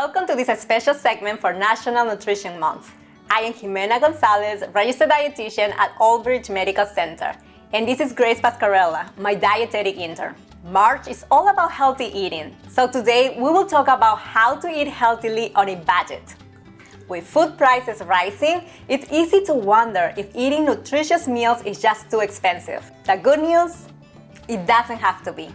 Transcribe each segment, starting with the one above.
Welcome to this special segment for National Nutrition Month. I am Jimena Gonzales, registered dietitian at Old Bridge Medical Center, and this is Grace Pascarelli, my dietetic intern. March is all about healthy eating, so today we will talk about how to eat healthily on a budget. With food prices rising, it's easy to wonder if eating nutritious meals is just too expensive. The good news? It doesn't have to be.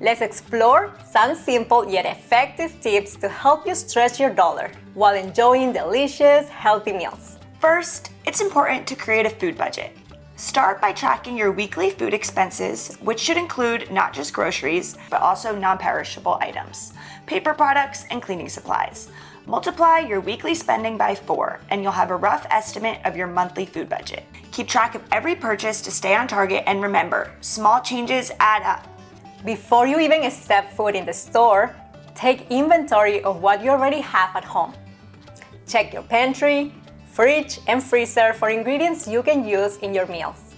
Let's explore some simple yet effective tips to help you stretch your dollar while enjoying delicious, healthy meals. First, it's important to create a food budget. Start by tracking your weekly food expenses, which should include not just groceries, but also non-perishable items, paper products, and cleaning supplies. Multiply your weekly spending by 4, and you'll have a rough estimate of your monthly food budget. Keep track of every purchase to stay on target, and remember, small changes add up. Before you even step foot in the store, take inventory of what you already have at home. Check your pantry, fridge, and freezer for ingredients you can use in your meals.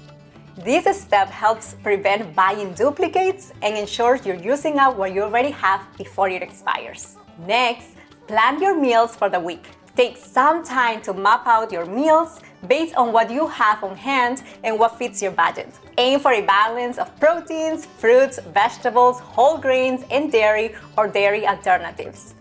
This step helps prevent buying duplicates and ensures you're using up what you already have before it expires. Next, plan your meals for the week. Take some time to map out your meals based on what you have on hand and what fits your budget. Aim for a balance of proteins, fruits, vegetables, whole grains, and dairy or dairy alternatives.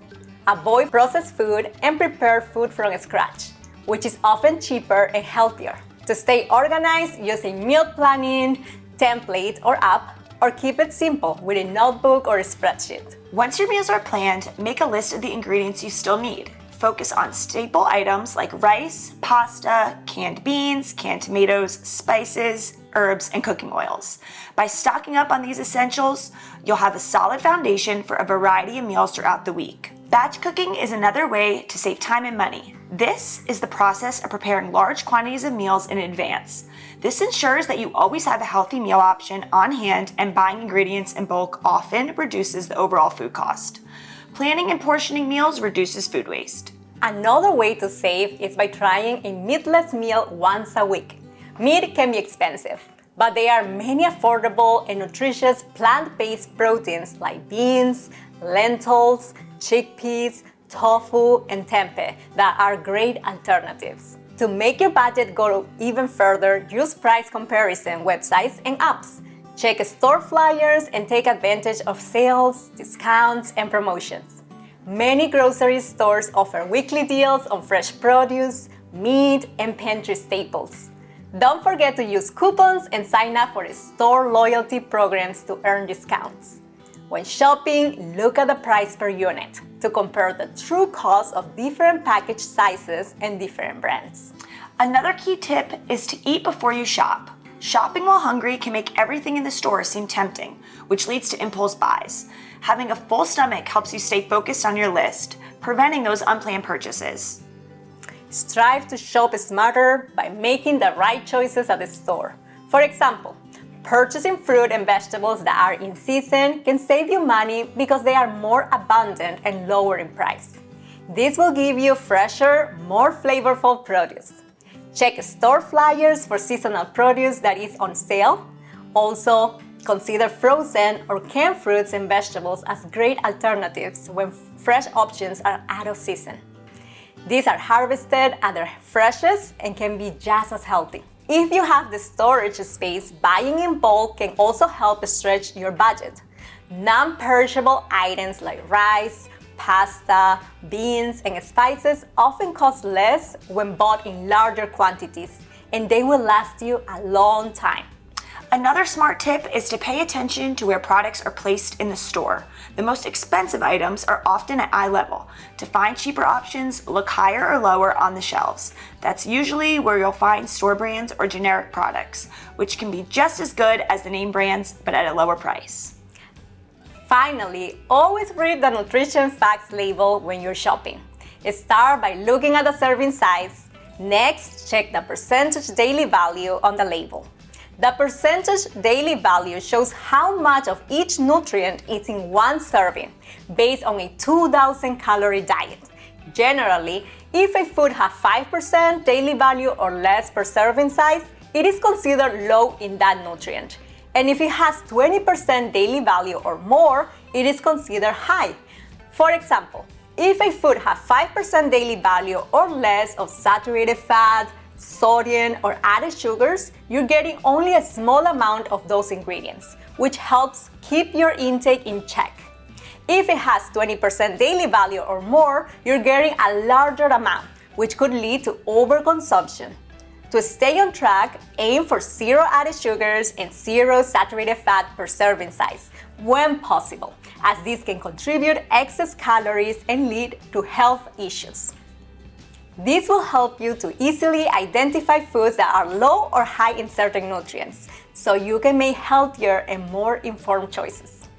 Avoid processed food and prepare food from scratch, which is often cheaper and healthier. To stay organized, use a meal planning template or app, or keep it simple with a notebook or a spreadsheet. Once your meals are planned, make a list of the ingredients you still need. Focus on staple items like rice, pasta, canned beans, canned tomatoes, spices, herbs, and cooking oils. By stocking up on these essentials, you'll have a solid foundation for a variety of meals throughout the week. Batch cooking is another way to save time and money. This is the process of preparing large quantities of meals in advance. This ensures that you always have a healthy meal option on hand, and buying ingredients in bulk often reduces the overall food cost. Planning and portioning meals reduces food waste. Another way to save is by trying a meatless meal once a week. Meat can be expensive, but there are many affordable and nutritious plant-based proteins like beans, lentils, chickpeas, tofu, and tempeh that are great alternatives. To make your budget go even further, use price comparison websites and apps. Check store flyers and take advantage of sales, discounts, and promotions. Many grocery stores offer weekly deals on fresh produce, meat, and pantry staples. Don't forget to use coupons and sign up for store loyalty programs to earn discounts. When shopping, look at the price per unit to compare the true cost of different package sizes and different brands. Another key tip is to eat before you shop. Shopping while hungry can make everything in the store seem tempting, which leads to impulse buys. Having a full stomach helps you stay focused on your list, preventing those unplanned purchases. Strive to shop smarter by making the right choices at the store. For example, purchasing fruit and vegetables that are in season can save you money because they are more abundant and lower in price. This will give you fresher, more flavorful produce. Check store flyers for seasonal produce that is on sale. Also, consider frozen or canned fruits and vegetables as great alternatives when fresh options are out of season. These are harvested at their freshest and can be just as healthy. If you have the storage space, buying in bulk can also help stretch your budget. Non-perishable items like rice, pasta, beans, and spices often cost less when bought in larger quantities, and they will last you a long time. Another smart tip is to pay attention to where products are placed in the store. The most expensive items are often at eye level. To find cheaper options, look higher or lower on the shelves. That's usually where you'll find store brands or generic products, which can be just as good as the name brands, but at a lower price. Finally, always read the nutrition facts label when you're shopping. Start by looking at the serving size. Next, check the percentage daily value on the label. The percentage daily value shows how much of each nutrient is in one serving, based on a 2,000 calorie diet. Generally, if a food has 5% daily value or less per serving size, it is considered low in that nutrient. And if it has 20% daily value or more, it is considered high. For example, If a food has 5% daily value or less of saturated fat, sodium, or added sugars, you're getting only a small amount of those ingredients, which helps keep your intake in check. If it has 20% daily value or more, you're getting a larger amount, which could lead to overconsumption. To stay on track, aim for 0 added sugars and 0 saturated fat per serving size, when possible, as these can contribute excess calories and lead to health issues. This will help you to easily identify foods that are low or high in certain nutrients, so you can make healthier and more informed choices.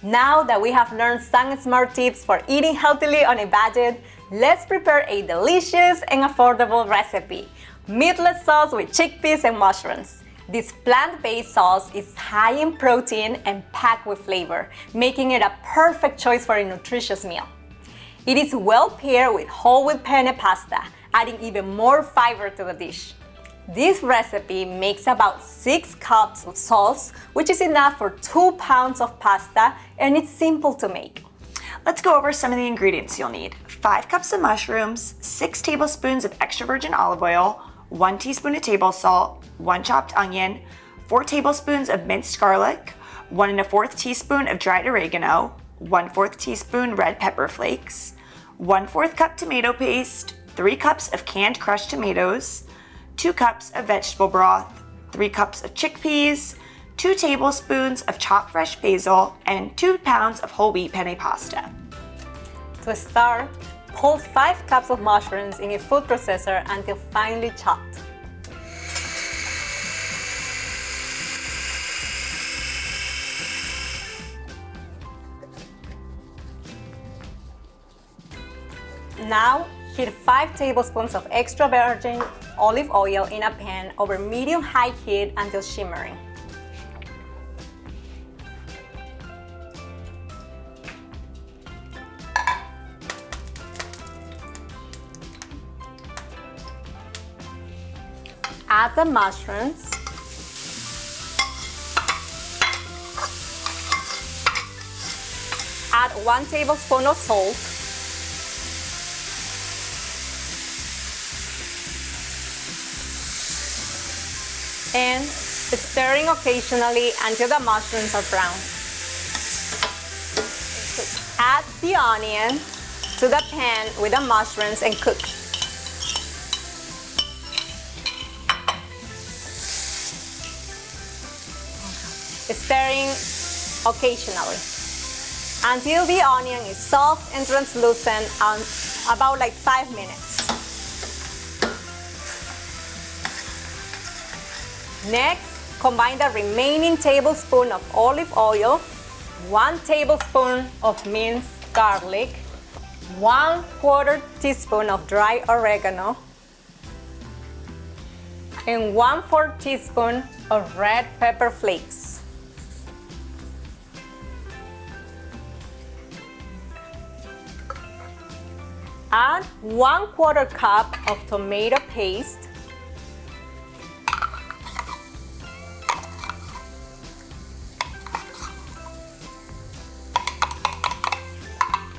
Now that we have learned some smart tips for eating healthily on a budget, let's prepare a delicious and affordable recipe: meatless sauce with chickpeas and mushrooms. This plant-based sauce is high in protein and packed with flavor, making it a perfect choice for a nutritious meal. It is well paired with whole wheat penne pasta, adding even more fiber to the dish. This recipe makes about 6 cups of sauce, which is enough for 2 pounds of pasta, and it's simple to make. Let's go over some of the ingredients you'll need. 5 cups of mushrooms, 6 tablespoons of extra virgin olive oil, 1 teaspoon of table salt, 1 chopped onion, 4 tablespoons of minced garlic, 1 1/4 teaspoon of dried oregano, 1/4 teaspoon red pepper flakes, 1/4 cup tomato paste, 3 cups of canned crushed tomatoes, 2 cups of vegetable broth, 3 cups of chickpeas, 2 tablespoons of chopped fresh basil, and 2 pounds of whole wheat penne pasta. To start, pulse 5 cups of mushrooms in a food processor until finely chopped. Now, heat 5 tablespoons of extra virgin olive oil in a pan over medium-high heat until shimmering. Add the mushrooms. Add 1 tablespoon of salt. And stirring occasionally until the mushrooms are brown. Add the onion to the pan with the mushrooms and cook. Stirring occasionally until the onion is soft and translucent, about 5 minutes. Next, combine the remaining tablespoon of olive oil, 1 tablespoon of minced garlic, 1/4 teaspoon of dry oregano, and 1/4 teaspoon of red pepper flakes. Add 1/4 cup of tomato paste,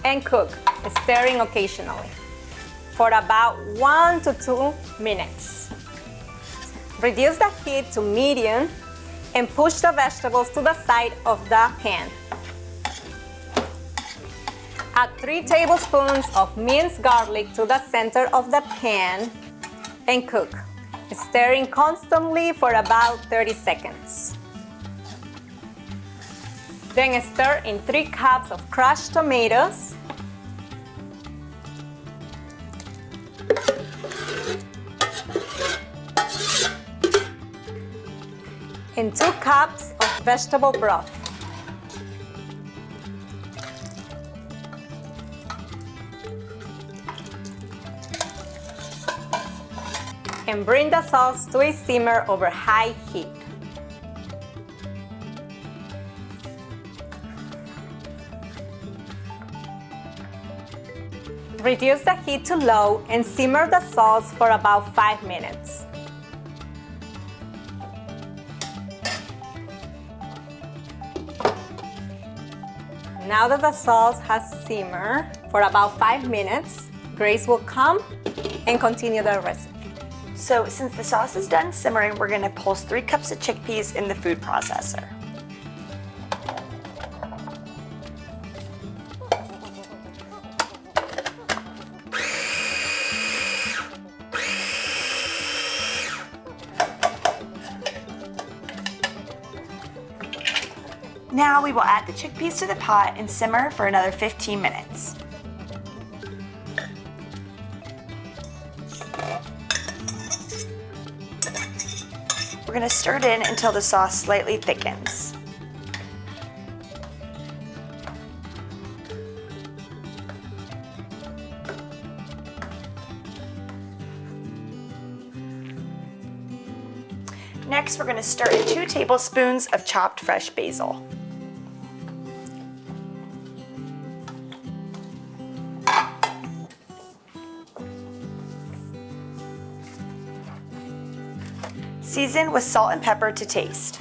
and cook, stirring occasionally, for about 1 to 2 minutes. Reduce the heat to medium and push the vegetables to the side of the pan. Add 3 tablespoons of minced garlic to the center of the pan and cook, stirring constantly for about 30 seconds. Then stir in 3 cups of crushed tomatoes, and 2 cups of vegetable broth. And bring the sauce to a simmer over high heat. Reduce the heat to low and simmer the sauce for about 5 minutes. Now that the sauce has simmered For about 5 minutes, Grace will come and continue the recipe. So since the sauce is done simmering, we're gonna pulse 3 cups of chickpeas in the food processor. Now we will add the chickpeas to the pot and simmer for another 15 minutes. We're going to stir it in until the sauce slightly thickens. Next, we're going to stir in 2 tablespoons of chopped fresh basil. Season with salt and pepper to taste.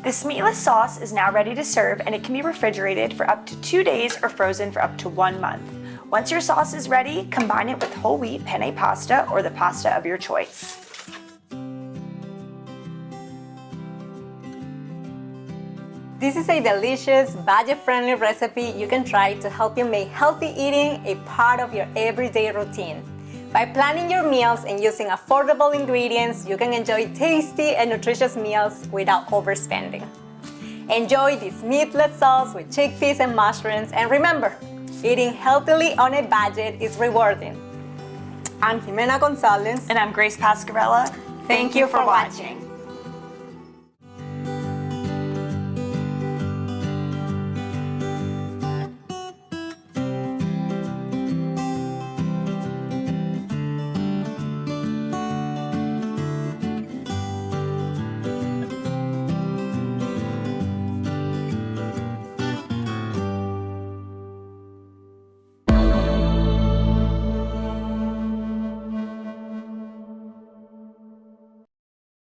This meatless sauce is now ready to serve, and it can be refrigerated for up to 2 days or frozen for up to 1 month. Once your sauce is ready, combine it with whole wheat penne pasta or the pasta of your choice. This is a delicious, budget-friendly recipe you can try to help you make healthy eating a part of your everyday routine. By planning your meals and using affordable ingredients, you can enjoy tasty and nutritious meals without overspending. Enjoy this meatless sauce with chickpeas and mushrooms, and remember, eating healthily on a budget is rewarding. I'm Jimena Gonzales. And I'm Grace Pascarelli. Thank you for watching.